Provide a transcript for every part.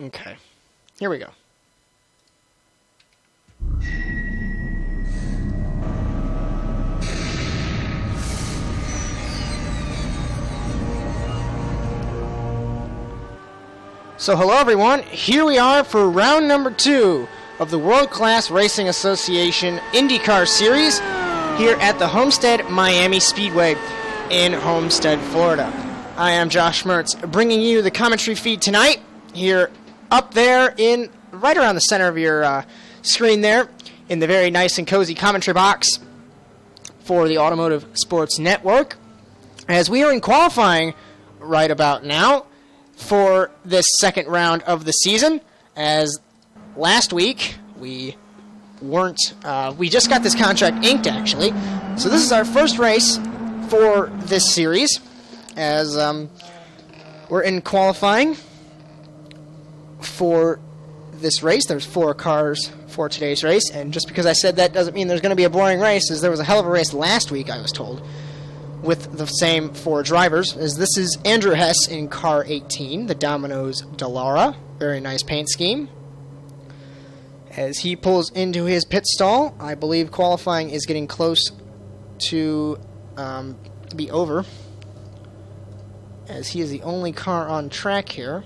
Okay. Here we go. So hello everyone, here we are for round number 2 of the World Class Racing Association IndyCar Series here at the Homestead Miami Speedway in Homestead, Florida. I am Josh Mertz, bringing you the commentary feed tonight here up there in right around the center of your screen there in the very nice and cozy commentary box for the Automotive Sports Network, as we are in qualifying right about now for this second round of the season. As last week we just got this contract inked, actually, so this is our first race for this series, as we're in qualifying for this race. There's 4 cars for today's race, and just because I said that doesn't mean there's going to be a boring race, as there was a hell of a race last week, I was told, with the same 4 drivers. As this is Andrew Hess in car 18, the Domino's Dallara. Very nice paint scheme. As he pulls into his pit stall, I believe qualifying is getting close to be over, as he is the only car on track here.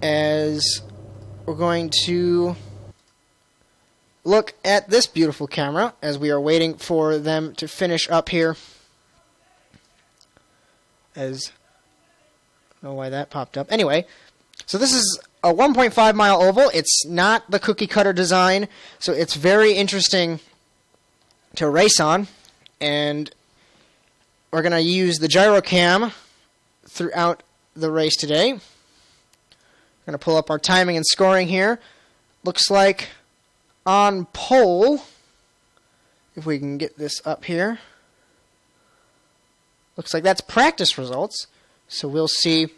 As we're going to look at this beautiful camera as we are waiting for them to finish up here. As I don't know why that popped up. Anyway, so this is a 1.5 mile oval. It's not the cookie cutter design, so it's very interesting to race on. And we're going to use the gyro cam throughout the race today. We're going to pull up our timing and scoring here. Looks like on pole, if we can get this up here, looks like that's practice results. So we'll see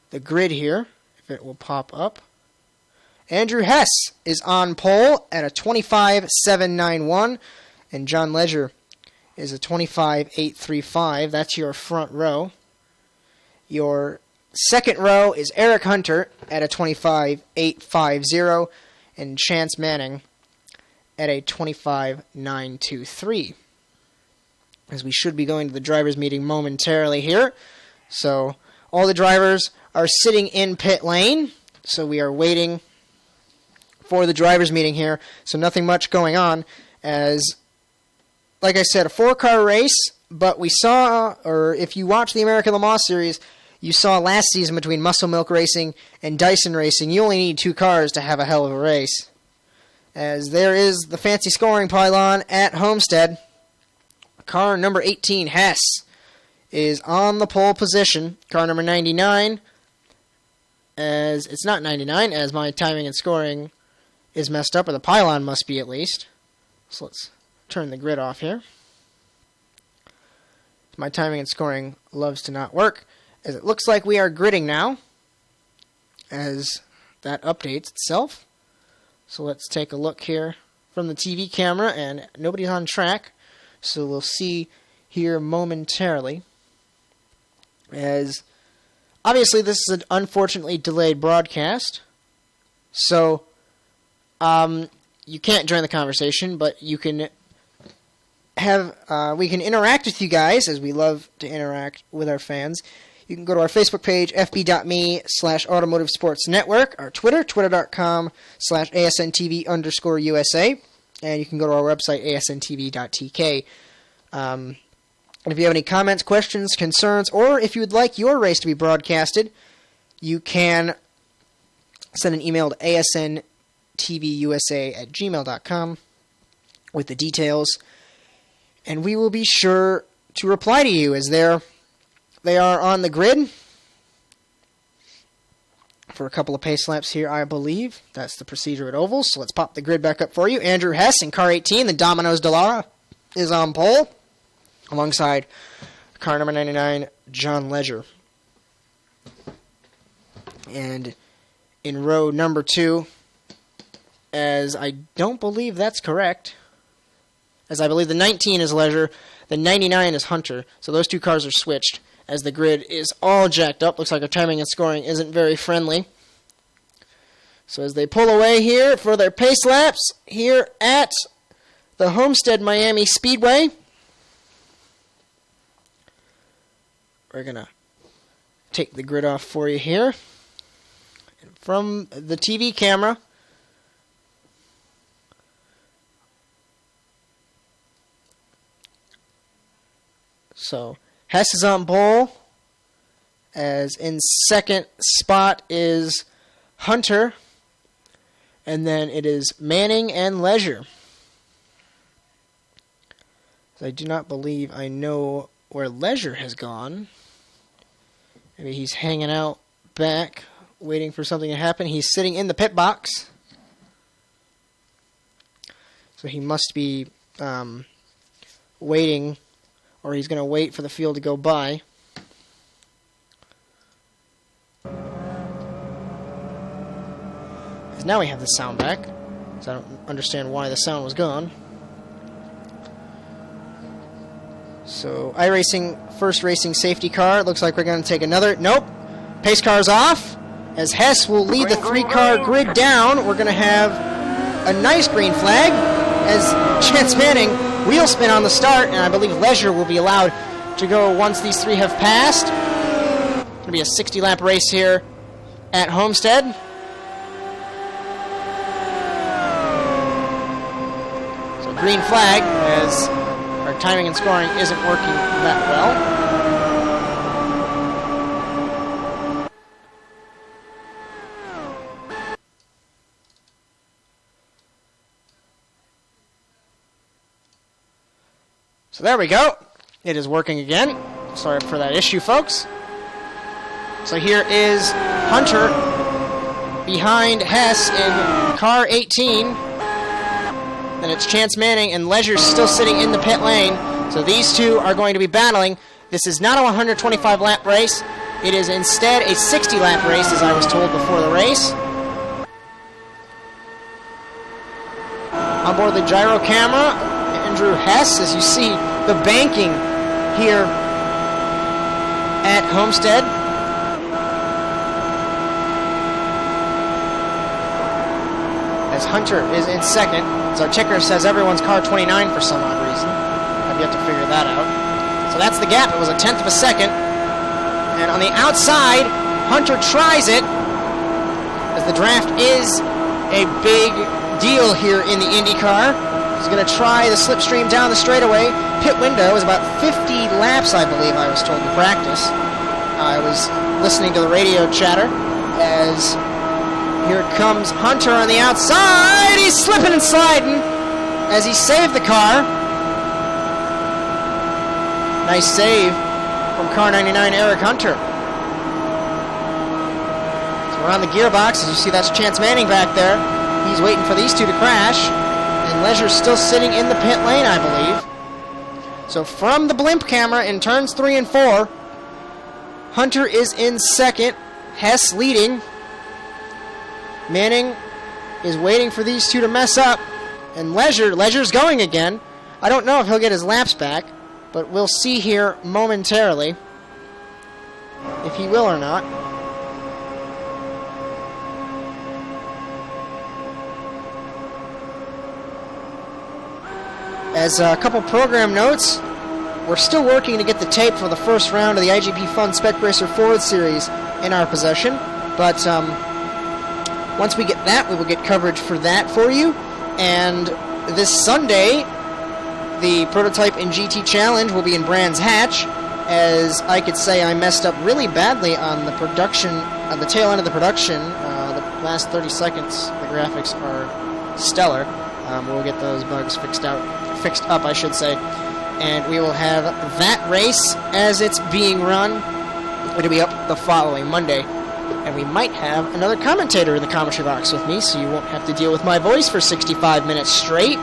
the grid here, if it will pop up. Andrew Hess is on pole at a 25.791, and John Ledger is a 25.835. That's your front row. Your second row is Eric Hunter at a 25.850, and Chance Manning at a 25.923. As we should be going to the drivers' meeting momentarily here. So all the drivers are sitting in pit lane, so we are waiting for the drivers' meeting here. So nothing much going on, as, like I said, a 4-car race, but we saw, or if you watch the American Le Mans Series, you saw last season between Muscle Milk Racing and Dyson Racing, you only need 2 cars to have a hell of a race. As there is the fancy scoring pylon at Homestead. Car number 18, Hess, is on the pole position. Car number 99, as it's not 99, as my timing and scoring is messed up, or the pylon must be at least. So let's turn the grid off here. My timing and scoring loves to not work, as it looks like we are gridding now, as that updates itself. So let's take a look here from the TV camera, and nobody's on track, so we'll see here momentarily. As obviously this is an unfortunately delayed broadcast, so you can't join the conversation, but you can have we can interact with you guys, as we love to interact with our fans. You can go to our Facebook page, fb.me/Automotive Sports Network, our Twitter, twitter.com/ASNTV_USA, and you can go to our website, asntv.tk. And if you have any comments, questions, concerns, or if you would like your race to be broadcasted, you can send an email to asntvusa@gmail.com with the details, and we will be sure to reply to you, as they are on the grid for a couple of pace laps here, I believe. That's the procedure at ovals, so let's pop the grid back up for you. Andrew Hess in car 18, the Domino's Dallara, is on pole, alongside car number 99, John Ledger. And in row number 2, as I don't believe that's correct, as I believe the 19 is Ledger, the 99 is Hunter, so those 2 cars are switched, as the grid is all jacked up. Looks like our timing and scoring isn't very friendly. So as they pull away here for their pace laps here at the Homestead Miami Speedway, we're going to take the grid off for you here. And from the TV camera, so Hess is on pole, as in second spot is Hunter, and then it is Manning and Leisure. So I do not believe I know where Leisure has gone. Maybe he's hanging out back, waiting for something to happen. He's sitting in the pit box. So he must be waiting, or he's going to wait for the field to go by. Because now we have the sound back. So I don't understand why the sound was gone. So iRacing, first racing safety car. It looks like we're going to take another. Nope. Pace car's off. As Hess will lead the three-car grid down, we're going to have a nice green flag as Chance Manning wheel spin on the start, and I believe Leisure will be allowed to go once these three have passed. It's going to be a 60-lap race here at Homestead. So green flag as our timing and scoring isn't working that well. So there we go. It is working again. Sorry for that issue, folks. So here is Hunter behind Hess in car 18. Then it's Chance Manning and Leisure still sitting in the pit lane. So these two are going to be battling. This is not a 125-lap race. It is instead a 60-lap race, as I was told before the race. On board the gyro camera, Andrew Hess, as you see the banking here at Homestead. As Hunter is in second. So our checker says everyone's car 29 for some odd reason. I've yet to figure that out. So that's the gap. It was a tenth of a second. And on the outside, Hunter tries it, as the draft is a big deal here in the IndyCar. He's going to try the slipstream down the straightaway. Pit window is about 50 laps, I believe I was told, to practice. I was listening to the radio chatter as here comes Hunter on the outside. He's slipping and sliding as he saved the car. Nice save from car 99, Eric Hunter. So we're on the gearbox. As you see, that's Chance Manning back there. He's waiting for these two to crash. And Leisure's still sitting in the pit lane, I believe. So from the blimp camera in turns 3 and 4, Hunter is in second, Hess leading. Manning is waiting for these two to mess up. And Leisure's going again. I don't know if he'll get his laps back, but we'll see here momentarily if he will or not. As a couple program notes, we're still working to get the tape for the first round of the IGP Fun Spec Racer Forward Series in our possession. But once we get that, we will get coverage for that for you. And this Sunday, the Prototype and GT Challenge will be in Brands Hatch. As I could say, I messed up really badly on the production, on the tail end of the production. The last 30 seconds, the graphics are stellar. We'll get those bugs fixed up, I should say. And we will have that race as it's being run. It'll be up the following Monday. And we might have another commentator in the commentary box with me, so you won't have to deal with my voice for 65 minutes straight.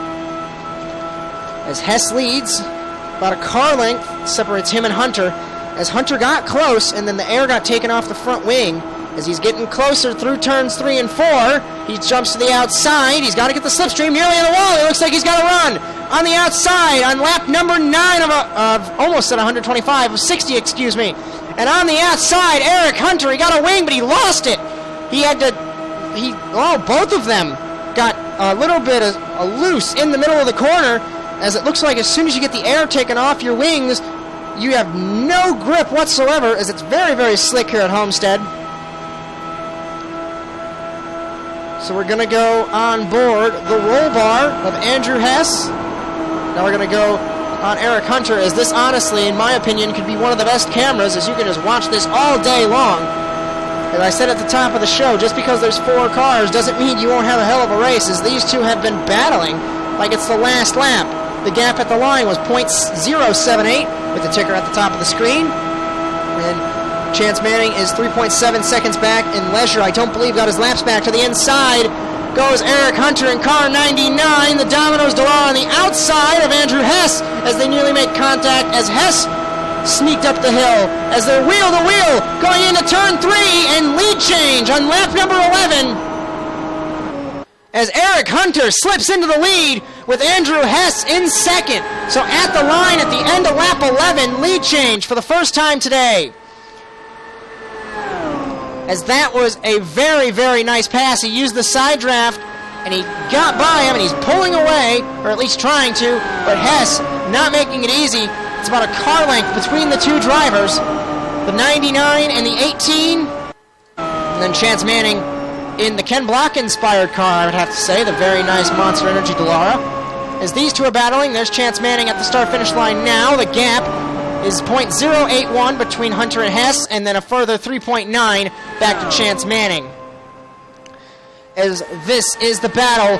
As Hess leads, about a car length separates him and Hunter. As Hunter got close, and then the air got taken off the front wing. As he's getting closer through turns 3 and 4, he jumps to the outside. He's got to get the slipstream nearly on the wall. It looks like he's got to run. on the outside on lap number 9 of almost at 125, of 60, excuse me. And on the outside, Eric Hunter, he got a wing, but he lost it. Both of them got a little bit loose in the middle of the corner, as it looks like as soon as you get the air taken off your wings, you have no grip whatsoever, as it's very, very slick here at Homestead. So we're going to go on board the roll bar of Andrew Hess. Now we're going to go on Eric Hunter, as this honestly, in my opinion, could be one of the best cameras, as you can just watch this all day long. As I said at the top of the show, just because there's 4 cars doesn't mean you won't have a hell of a race, as these two have been battling like it's the last lap. The gap at the line was .078 with the ticker at the top of the screen. And Chance Manning is 3.7 seconds back in Leisure. I don't believe got his laps back. To the inside goes Eric Hunter in car 99. The Domino's Dallara on the outside of Andrew Hess as they nearly make contact, as Hess sneaked up the hill as they're wheel to wheel going into turn 3, and lead change on lap number 11 as Eric Hunter slips into the lead with Andrew Hess in second. So at the line at the end of lap 11, lead change for the first time today, as that was a very, very nice pass. He used the side draft and he got by him, and he's pulling away, or at least trying to, but Hess not making it easy. It's about a car length between the two drivers, the 99 and the 18. And then Chance Manning in the Ken Block-inspired car, I would have to say, the very nice Monster Energy Dallara. As these two are battling, there's Chance Manning at the start-finish line now. The gap is .081 between Hunter and Hess, and then a further 3.9 back to Chance Manning. As this is the battle,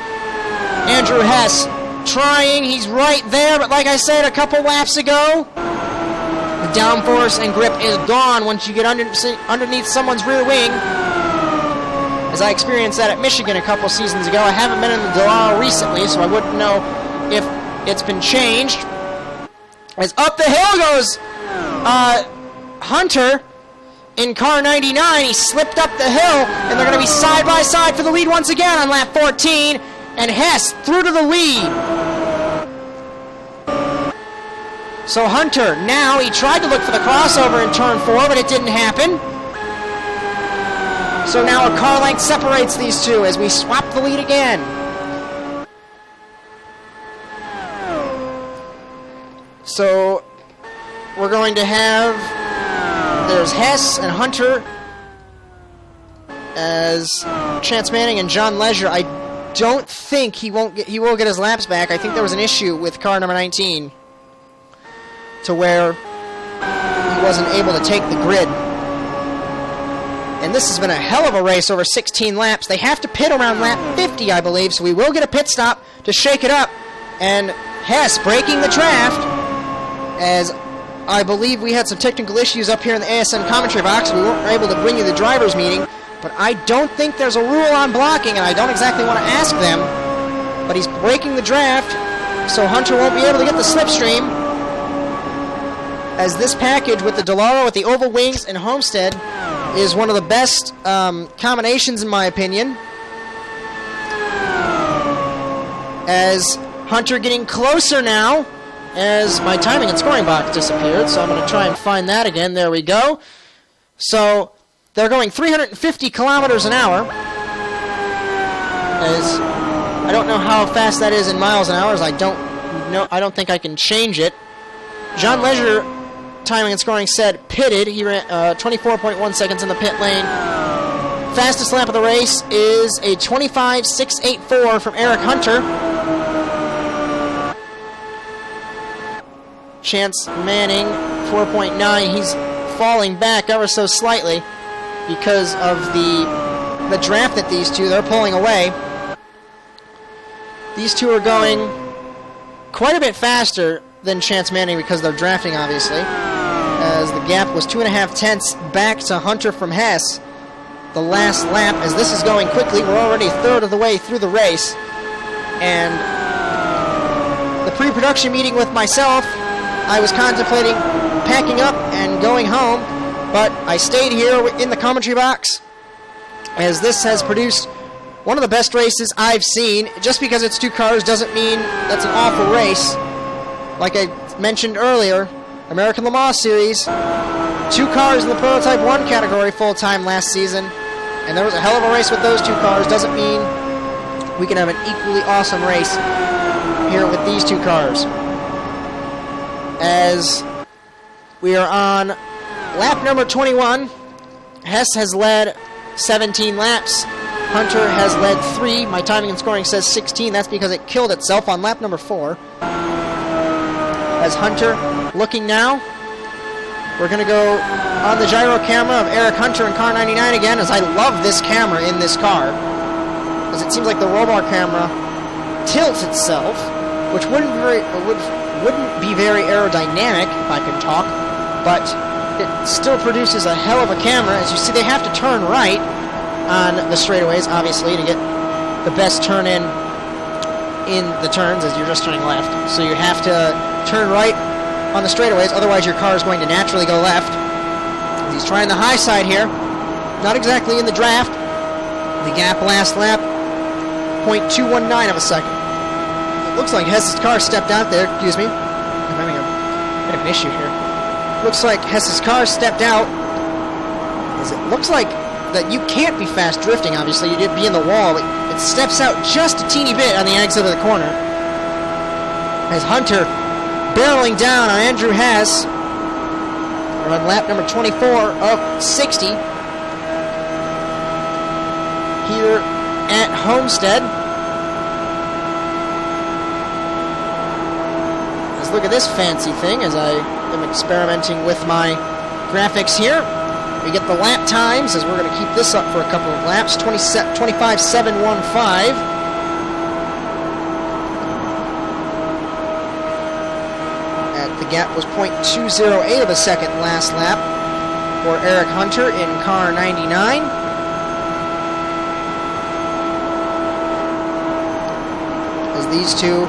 Andrew Hess trying, he's right there, but like I said a couple laps ago, the downforce and grip is gone once you get underneath someone's rear wing, as I experienced that at Michigan a couple seasons ago. I haven't been in the Dallara recently, so I wouldn't know if it's been changed. As up the hill goes Hunter in car 99. He slipped up the hill, and they're going to be side by side for the lead once again on lap 14, and Hess through to the lead. So Hunter, now he tried to look for the crossover in turn 4, but it didn't happen. So now a car length separates these two as we swap the lead again. So we're going to have, there's Hess and Hunter as Chance Manning and John Leisure. I don't think he will get his laps back. I think there was an issue with car number 19 to where he wasn't able to take the grid. And this has been a hell of a race over 16 laps. They have to pit around lap 50, I believe, so we will get a pit stop to shake it up. And Hess breaking the draft, as I believe we had some technical issues up here in the ASN commentary box. We weren't able to bring you the driver's meeting, but I don't think there's a rule on blocking, and I don't exactly want to ask them. But he's breaking the draft, so Hunter won't be able to get the slipstream, as this package with the Dallara with the oval wings and Homestead is one of the best combinations in my opinion. As Hunter getting closer now, as my timing and scoring box disappeared, so I'm going to try and find that again. There we go. So they're going 350 kilometers an hour. As I don't know how fast that is in miles an hour, as I don't think I can change it. John Leisure, timing and scoring, said pitted. He ran 24.1 seconds in the pit lane. Fastest lap of the race is a 25.684 from Eric Hunter. Chance Manning, 4.9. He's falling back ever so slightly because of the draft that these two, they're pulling away. These two are going quite a bit faster than Chance Manning because they're drafting, obviously, as the gap was 2.5 tenths back to Hunter from Hess the last lap. As this is going quickly, we're already a third of the way through the race, and the pre-production meeting with myself, I was contemplating packing up and going home, but I stayed here in the commentary box, as this has produced one of the best races I've seen. Just because it's two cars doesn't mean that's an awful race. Like I mentioned earlier, American Le Mans Series, two cars in the Prototype 1 category full-time last season, and there was a hell of a race with those two cars. Doesn't mean we can have an equally awesome race here with these two cars. As we are on lap number 21, Hess has led 17 laps. Hunter has led 3. My timing and scoring says 16. That's because it killed itself on lap number 4. As Hunter looking now, we're going to go on the gyro camera of Eric Hunter in car 99 again, as I love this camera in this car, as it seems like the Robar camera tilts itself, which wouldn't be very aerodynamic, if I could talk, but it still produces a hell of a camera. As you see, they have to turn right on the straightaways, obviously, to get the best turn in the turns, as you're just turning left. So you have to turn right on the straightaways, otherwise your car is going to naturally go left. He's trying the high side here, not exactly in the draft. The gap last lap, 0.219 of a second. It looks like Hess's car stepped out there. Excuse me, I'm having a bit of an issue here. Looks like Hess's car stepped out, as it looks like that you can't be fast drifting, obviously. You'd be in the wall, but it steps out just a teeny bit on the exit of the corner. As Hunter barreling down on Andrew Hess. We're on lap number 24 of 60 here at Homestead. Let's look at this fancy thing as I am experimenting with my graphics here. We get the lap times, as we're going to keep this up for a couple of laps. 25.715. The gap was 0.208 of a second last lap for Eric Hunter in car 99. As these two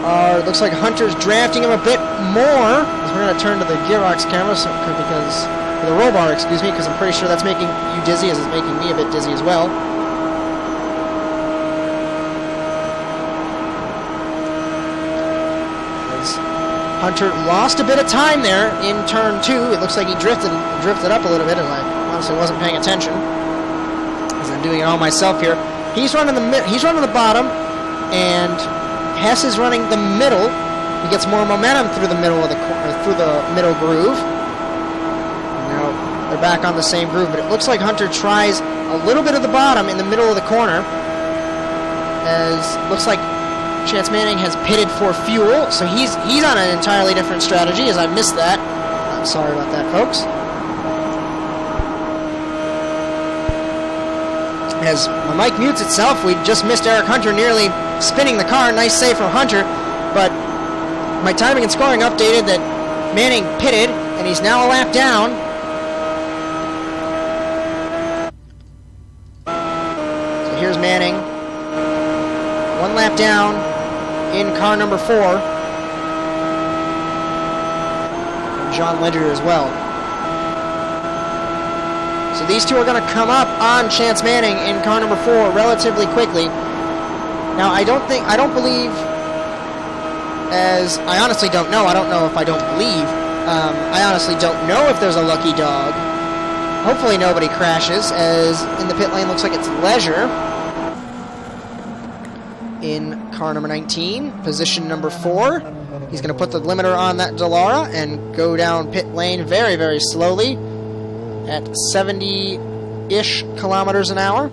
are, looks like Hunter's drafting him a bit more. As we're going to turn to the gearbox camera, the Robar, excuse me, because I'm pretty sure that's making you dizzy, as it's making me a bit dizzy as well. Hunter lost a bit of time there in turn 2. It looks like he drifted up a little bit, and I honestly wasn't paying attention, as I'm doing it all myself here. He's running the bottom, and Hess is running the middle. He gets more momentum through the middle of the middle groove. Now they're back on the same groove, but it looks like Hunter tries a little bit of the bottom in the middle of the corner, as looks like Chance Manning has pitted for fuel, so he's on an entirely different strategy, as I missed that. I'm sorry about that, folks. As my mic mutes itself, we just missed Eric Hunter nearly spinning the car. Nice save from Hunter, but my timing and scoring updated that Manning pitted, and he's now a lap down. So here's Manning. One lap down in car number 4. And John Ledger as well. So these two are going to come up on Chance Manning in car number 4 relatively quickly. Now I don't believe, as I honestly don't know. I don't know if I don't believe. I honestly don't know if there's a lucky dog. Hopefully nobody crashes, as in the pit lane looks like it's Leisure in car number 19, position number 4. He's going to put the limiter on that Dallara and go down pit lane very, very slowly at 70-ish kilometers an hour.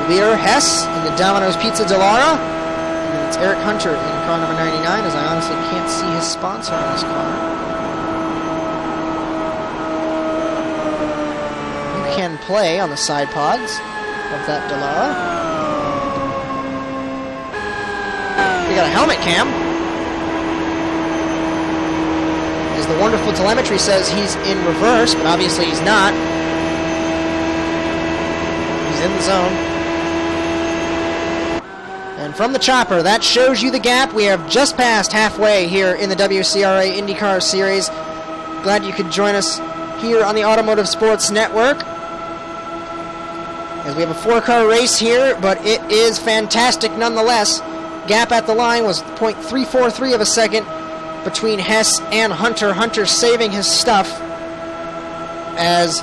Leader Hess in the Domino's Pizza Dallara. And then it's Eric Hunter in car number 99, as I honestly can't see his sponsor on this car. You can play on the side pods of that Dallara. We got a helmet cam, as the wonderful telemetry says he's in reverse, but obviously he's not. He's in the zone. And from the chopper, that shows you the gap. We have just passed halfway here in the WCRA IndyCar Series. Glad you could join us here on the Automotive Sports Network. as we have a 4-car race here, but it is fantastic nonetheless. Gap at the line was .343 of a second between Hess and Hunter. Hunter saving his stuff as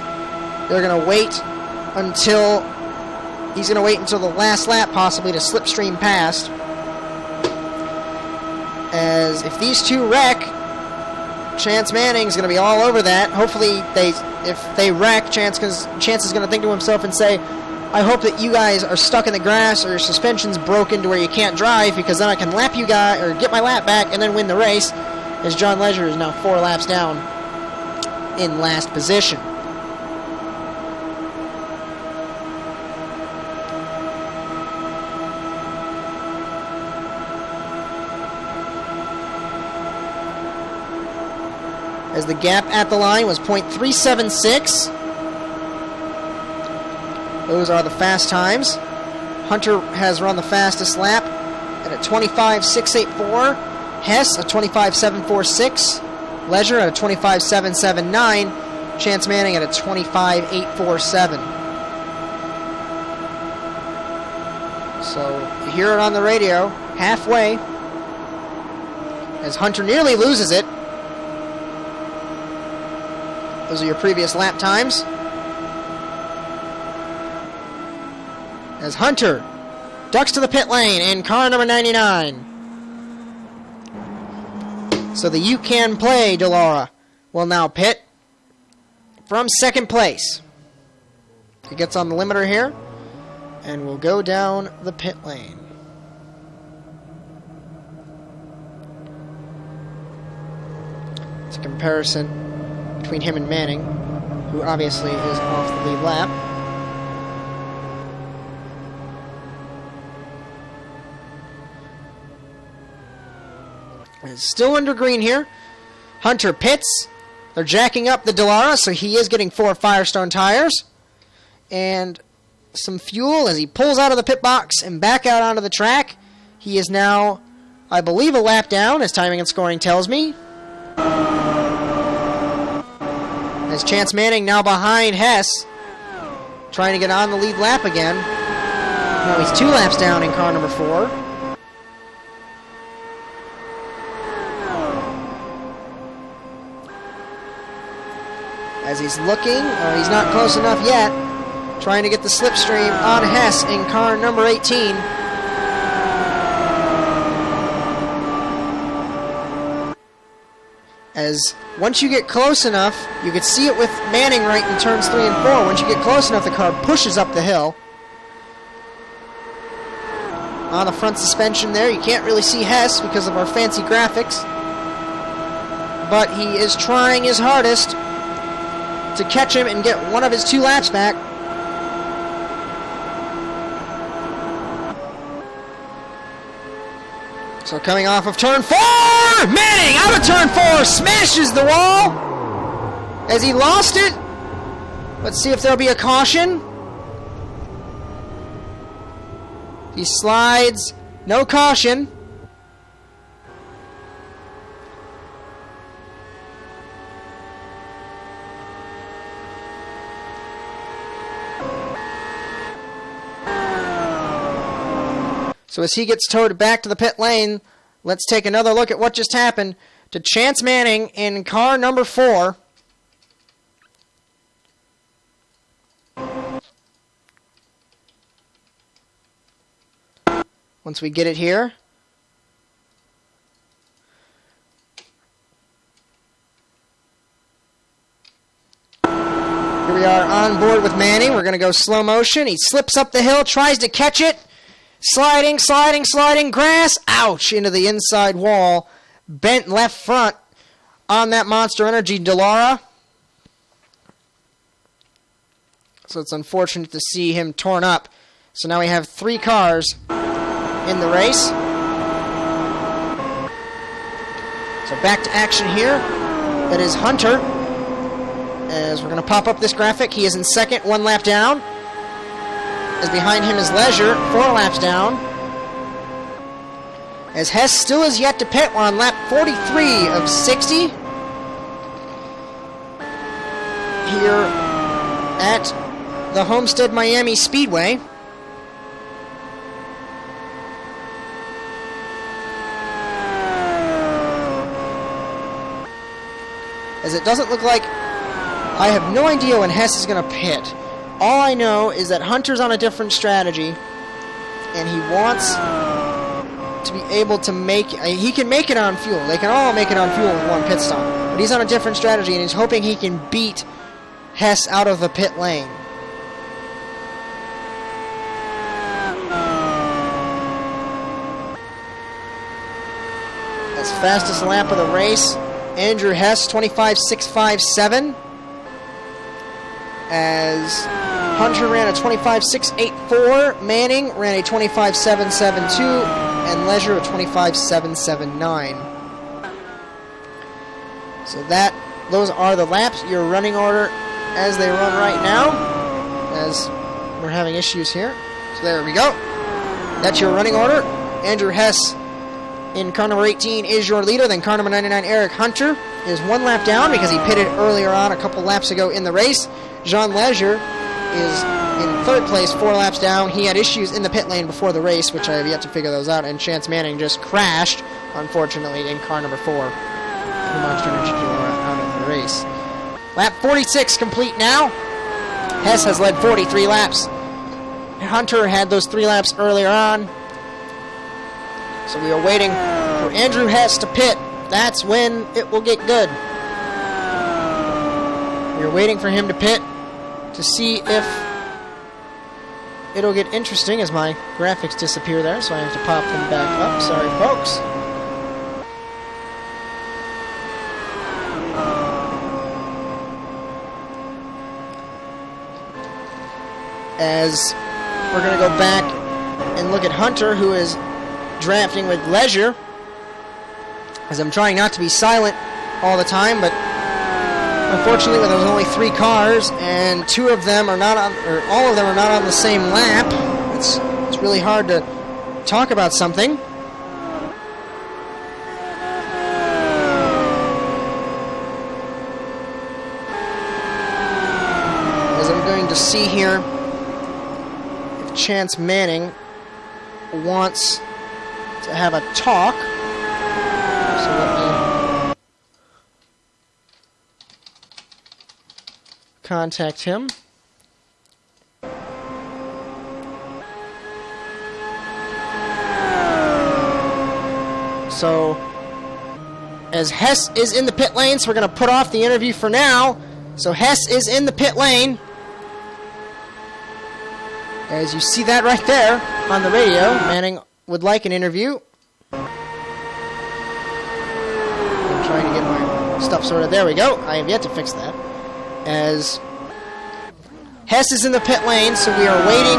they're going to wait until the last lap possibly to slipstream past. As if these two wreck, Chance Manning's going to be all over that. Hopefully, if they wreck, Chance is going to think to himself and say, I hope that you guys are stuck in the grass or your suspension's broken to where you can't drive, because then I can lap you guys or get my lap back and then win the race, as John Leisure is now 4 laps down in last position. As the gap at the line was .376. Those are the fast times. Hunter has run the fastest lap at a 25.684. Hess a 25.746. Leisure at a 25.779. Chance Manning at a 25.847. So you hear it on the radio halfway as Hunter nearly loses it. Those are your previous lap times. As Hunter ducks to the pit lane in car number 99. So the You Can Play Delara will now pit from second place. He gets on the limiter here and will go down the pit lane. It's a comparison between him and Manning, who obviously is off the lead lap. It's still under green here. Hunter pits. They're jacking up the Delara, so he is getting 4 Firestone tires. And some fuel as he pulls out of the pit box and back out onto the track. He is now, I believe, a lap down, as timing and scoring tells me. As Chance Manning now behind Hess, trying to get on the lead lap again. Now he's 2 laps down in car number 4. As he's looking, he's not close enough yet, trying to get the slipstream on Hess in car number 18. As once you get close enough, you can see it with Manning right in turns 3 and 4. Once you get close enough, the car pushes up the hill. On the front suspension there, you can't really see Hess because of our fancy graphics. But he is trying his hardest to catch him and get one of his 2 laps back. So coming off of turn 4, Manning out of turn 4, smashes the wall as he lost it. Let's see if there'll be a caution. He slides, no caution. So as he gets towed back to the pit lane, let's take another look at what just happened to Chance Manning in car number 4. Once we get it here. Here we are on board with Manning. We're going to go slow motion. He slips up the hill, tries to catch it. Sliding, grass, ouch, into the inside wall. Bent left front on that Monster Energy Delara. So it's unfortunate to see him torn up. So now we have 3 cars in the race. So back to action here. That is Hunter. As we're going to pop up this graphic, he is in second, 1 lap down. As behind him is Leisure, 4 laps down. As Hess still is yet to pit, we're on lap 43 of 60. Here at the Homestead Miami Speedway. As it doesn't look like... I have no idea when Hess is going to pit. All I know is that Hunter's on a different strategy, and he wants to be able to make... He can make it on fuel. They can all make it on fuel with one pit stop. But he's on a different strategy, and he's hoping he can beat Hess out of the pit lane. That's fastest lap of the race. Andrew Hess, 25.657. As Hunter ran a 25.684. Manning ran a 25.772. And Leisure a 25.779. So those are the laps. Your running order as they run right now. As we're having issues here. So there we go. That's your running order. Andrew Hess in car number 18 is your leader. Then car number 99, Eric Hunter, is one lap down because he pitted earlier on a couple laps ago in the race. Jean Leisure is in third place, 4 laps down. He had issues in the pit lane before the race, which I have yet to figure those out. And Chance Manning just crashed, unfortunately, in car number 4. Monster Energy out of the race. Lap 46 complete now. Hess has led 43 laps. Hunter had those 3 laps earlier on. So we are waiting for Andrew Hess to pit. That's when it will get good. We are waiting for him to pit to see if it'll get interesting as my graphics disappear there, so I have to pop them back up. Sorry, folks. As we're going to go back and look at Hunter, who is drafting with Leisure, as I'm trying not to be silent all the time, but unfortunately when there's only 3 cars and 2 of them are not on, or all of them are not on the same lap, it's really hard to talk about something. As I'm going to see here if Chance Manning wants to have a talk. So let me contact him. So, as Hess is in the pit lane, so we're going to put off the interview for now. So Hess is in the pit lane. As you see that right there on the radio, Manning would like an interview. I'm trying to get my stuff sorted. There we go. I have yet to fix that. As Hess is in the pit lane, so we are waiting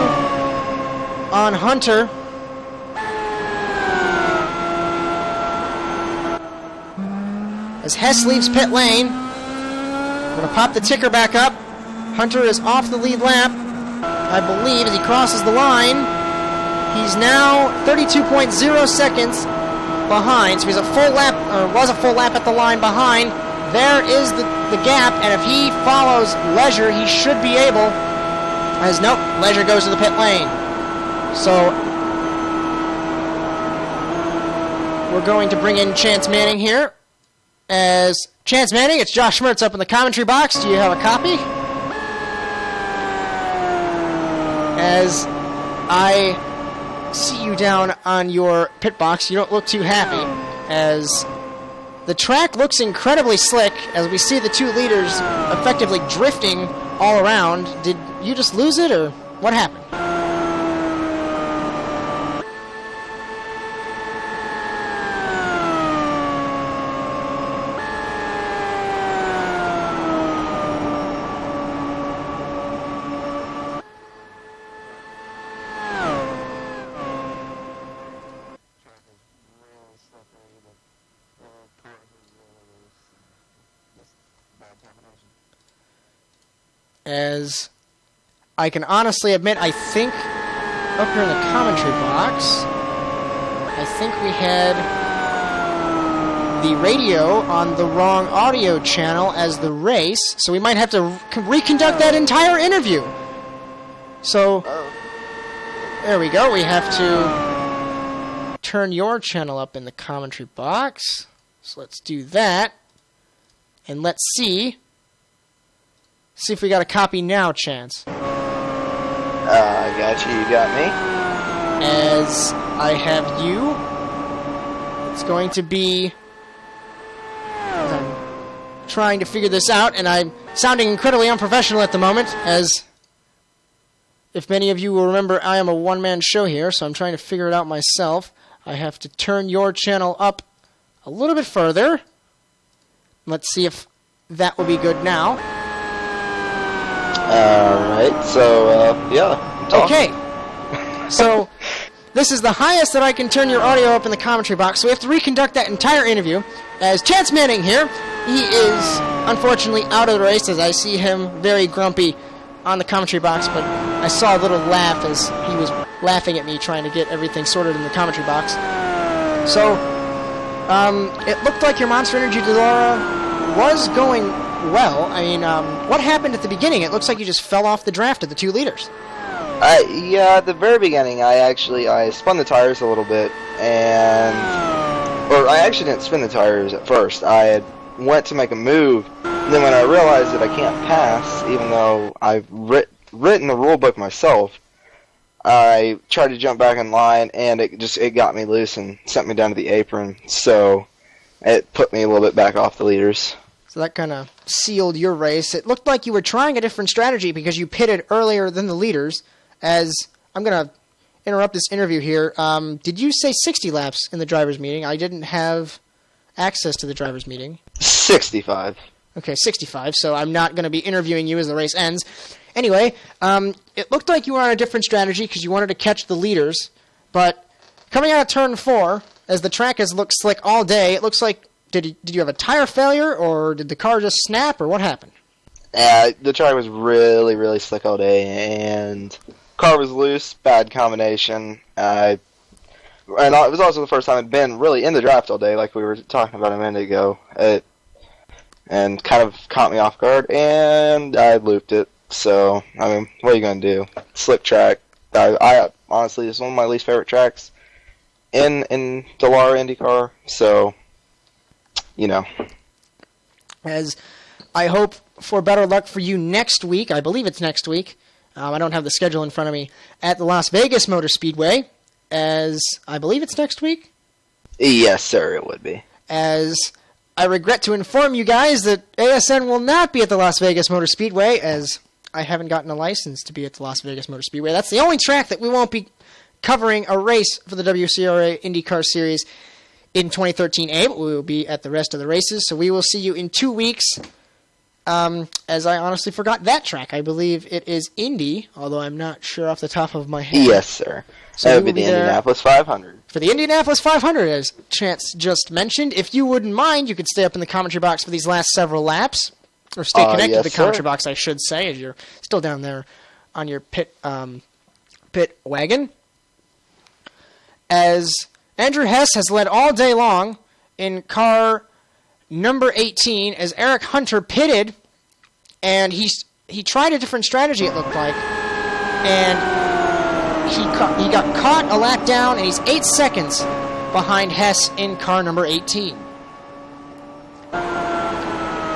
on Hunter. As Hess leaves pit lane, I'm going to pop the ticker back up. Hunter is off the lead lap, I believe, as he crosses the line. He's now 32.0 seconds behind, so he's a full lap, or was a full lap at the line behind. There is the gap, and if he follows Leisure, he should be able, as nope, Leisure goes to the pit lane. So, we're going to bring in Chance Manning here. As Chance Manning, it's Josh Schmertz up in the commentary box. Do you have a copy? As I see you down on your pit box, you don't look too happy, as the track looks incredibly slick as we see the 2 leaders effectively drifting all around. Did you just lose it, or what happened? As I can honestly admit, I think up here in the commentary box, I think we had the radio on the wrong audio channel as the race, so we might have to reconduct that entire interview. So, there we go. We have to turn your channel up in the commentary box. So let's do that. And let's see. See if we got a copy now, Chance. I got you. You got me. As I have you, it's going to be... I'm trying to figure this out, and I'm sounding incredibly unprofessional at the moment, as if many of you will remember, I am a one-man show here, so I'm trying to figure it out myself. I have to turn your channel up a little bit further. Let's see if that will be good now. Alright, so, yeah. Okay. So, this is the highest that I can turn your audio up in the commentary box, so we have to reconduct that entire interview. As Chance Manning here, he is unfortunately out of the race, as I see him very grumpy on the commentary box, but I saw a little laugh as he was laughing at me trying to get everything sorted in the commentary box. So, it looked like your Monster Energy Delora was going well. I mean, what happened at the beginning? It looks like you just fell off the draft of the 2 leaders. Yeah, at the very beginning, I spun the tires a little bit, or I actually didn't spin the tires at first. I went to make a move, and then when I realized that I can't pass, even though I've written the rule book myself, I tried to jump back in line, and it got me loose and sent me down to the apron, so it put me a little bit back off the leaders. So that kind of sealed your race. It looked like you were trying a different strategy because you pitted earlier than the leaders. As I'm going to interrupt this interview here, did you say 60 laps in the driver's meeting? I didn't have access to the driver's meeting. 65. Okay, 65, so I'm not going to be interviewing you as the race ends. Anyway, it looked like you were on a different strategy because you wanted to catch the leaders, but coming out of turn 4, as the track has looked slick all day, it looks like, did you have a tire failure, or did the car just snap, or what happened? The track was really, really slick all day, and car was loose, bad combination. And it was also the first time I'd been really in the draft all day, like we were talking about a minute ago. And kind of caught me off guard, and I looped it. So, I mean, what are you going to do? Slick track. I honestly, it's one of my least favorite tracks in Delara IndyCar, so, you know. As I hope for better luck for you next week, I believe it's next week, I don't have the schedule in front of me, at the Las Vegas Motor Speedway, as I believe it's next week? Yes, sir, it would be. As I regret to inform you guys that ASN will not be at the Las Vegas Motor Speedway, as I haven't gotten a license to be at the Las Vegas Motor Speedway. That's the only track that we won't be covering a race for the WCRA IndyCar Series in 2013A, but we will be at the rest of the races, so we will see you in 2 weeks. As I honestly forgot that track. I believe it is Indy, although I'm not sure off the top of my head. Yes, sir. So that would be the Indianapolis 500. For the Indianapolis 500, as Chance just mentioned. If you wouldn't mind, you could stay up in the commentary box for these last several laps. Or stay connected yes, to the commentary box, I should say, as you're still down there on your pit wagon. As Andrew Hess has led all day long in car number 18, as Eric Hunter pitted, and he tried a different strategy, it looked like, and he got caught a lap down, and he's 8 seconds behind Hess in car number 18.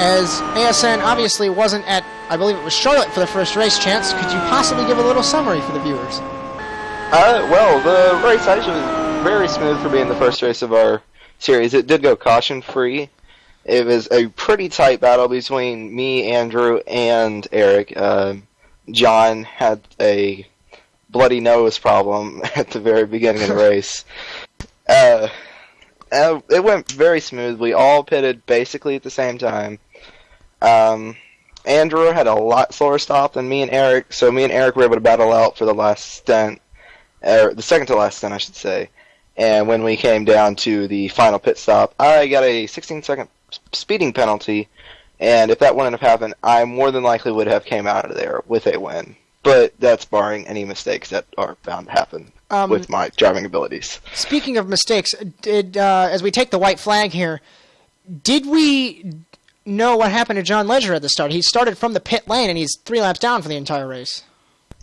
As ASN obviously wasn't at, I believe it was Charlotte for the first race, Chance, could you possibly give a little summary for the viewers? Well, the race actually was very smooth for being the first race of our series. It did go caution-free. It was a pretty tight battle between me, Andrew, and Eric. John had a bloody nose problem at the very beginning of the race. It went very smooth. We all pitted basically at the same time. Andrew had a lot slower stop than me and Eric, so me and Eric were able to battle out for the last stint, or the second to last stint, I should say. And when we came down to the final pit stop, I got a 16-second speeding penalty, and if that wouldn't have happened, I more than likely would have came out of there with a win. But that's barring any mistakes that are bound to happen with my driving abilities. Speaking of mistakes, as we take the white flag here, did we know what happened to John Ledger at the start? He started from the pit lane, and he's 3 laps down for the entire race.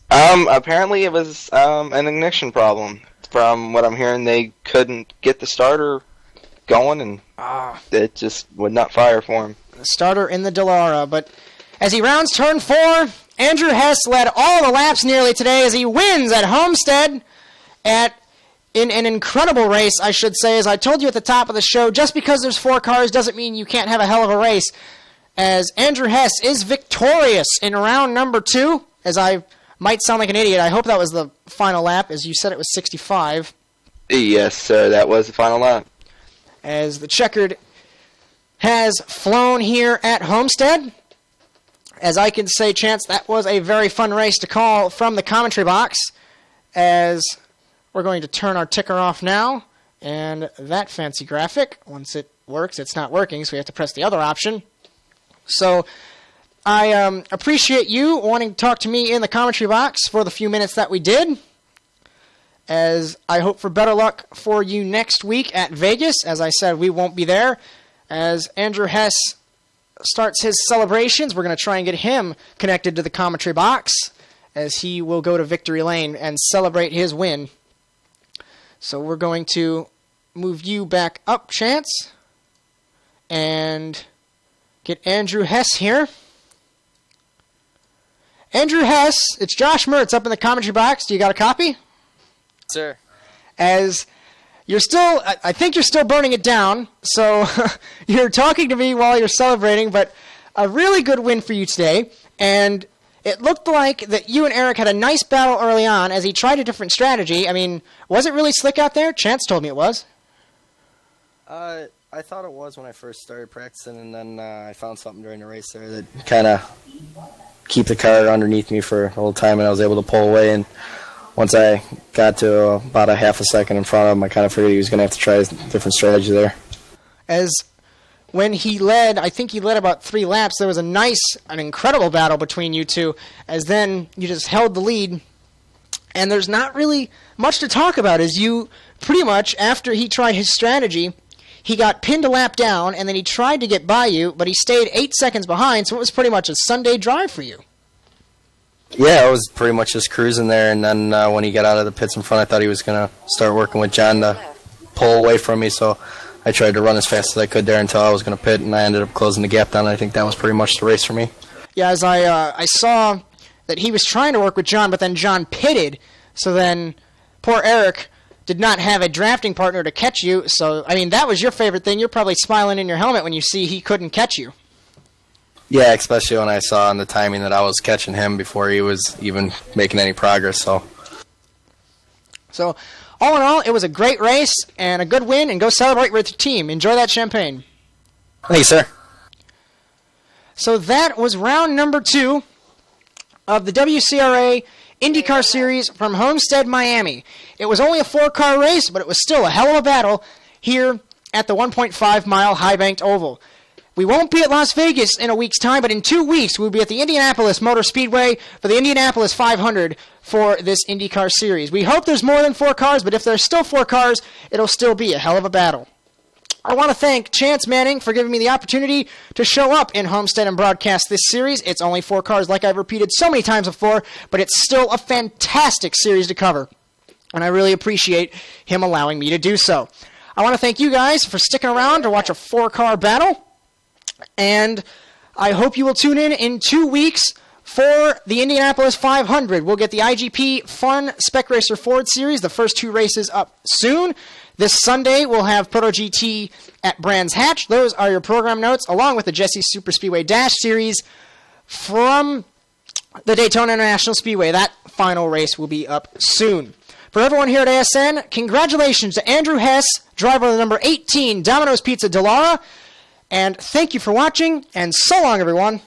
Apparently it was an ignition problem. From what I'm hearing, they couldn't get the starter going, and it just would not fire for him. The starter in the Dallara, but as he rounds turn 4, Andrew Hess led all the laps nearly today as he wins at Homestead in an incredible race, I should say. As I told you at the top of the show, just because there's 4 cars doesn't mean you can't have a hell of a race, as Andrew Hess is victorious in round number 2, as I might sound like an idiot. I hope that was the final lap, as you said it was 65. Yes, sir, that was the final lap. As the checkered has flown here at Homestead. As I can say, Chance, that was a very fun race to call from the commentary box. As we're going to turn our ticker off now. And that fancy graphic, once it works, it's not working, so we have to press the other option. So I appreciate you wanting to talk to me in the commentary box for the few minutes that we did. As I hope for better luck for you next week at Vegas. As I said, we won't be there. As Andrew Hess starts his celebrations, we're going to try and get him connected to the commentary box, as he will go to Victory Lane and celebrate his win. So we're going to move you back up, Chance, and get Andrew Hess here. Andrew Hess, it's Josh Mertz up in the commentary box. Do you got a copy? Sir. As you're still, I think you're still burning it down, so you're talking to me while you're celebrating, but a really good win for you today, and it looked like that you and Eric had a nice battle early on as he tried a different strategy. I mean, was it really slick out there? Chance told me it was. I thought it was when I first started practicing, and then I found something during the race there that kind of keep the car underneath me for a little time, and I was able to pull away, and once I got to about a half a second in front of him, I kind of figured he was going to have to try a different strategy there. As when he led, I think he led about 3 laps, there was an incredible battle between you two, as then you just held the lead. And there's not really much to talk about, as you pretty much, after he tried his strategy, he got pinned a lap down, and then he tried to get by you, but he stayed 8 seconds behind, so it was pretty much a Sunday drive for you. Yeah, I was pretty much just cruising there, and then when he got out of the pits in front, I thought he was going to start working with John to pull away from me, so I tried to run as fast as I could there until I was going to pit, and I ended up closing the gap down. I think that was pretty much the race for me. Yeah, as I saw that he was trying to work with John, but then John pitted, so then poor Eric did not have a drafting partner to catch you, so, I mean, that was your favorite thing. You're probably smiling in your helmet when you see he couldn't catch you. Yeah, especially when I saw on the timing that I was catching him before he was even making any progress. So, all in all, it was a great race and a good win, and go celebrate with your team. Enjoy that champagne. Thank you, sir. So that was round number 2 of the WCRA IndyCar Series from Homestead, Miami. It was only a 4-car race, but it was still a hell of a battle here at the 1.5-mile high-banked oval. We won't be at Las Vegas in a week's time, but in 2 weeks we'll be at the Indianapolis Motor Speedway for the Indianapolis 500 for this IndyCar Series. We hope there's more than 4 cars, but if there's still 4 cars, it'll still be a hell of a battle. I want to thank Chance Manning for giving me the opportunity to show up in Homestead and broadcast this series. It's only 4 cars, like I've repeated so many times before, but it's still a fantastic series to cover, and I really appreciate him allowing me to do so. I want to thank you guys for sticking around to watch a 4-car battle. And I hope you will tune in 2 weeks for the Indianapolis 500. We'll get the IGP Fun Spec Racer Ford Series, the first 2 races up soon. This Sunday, we'll have Proto GT at Brands Hatch. Those are your program notes, along with the Jesse Super Speedway Dash Series from the Daytona International Speedway. That final race will be up soon. For everyone here at ASN, congratulations to Andrew Hess, driver of the number 18 Domino's Pizza Dallara. And thank you for watching, and so long, everyone.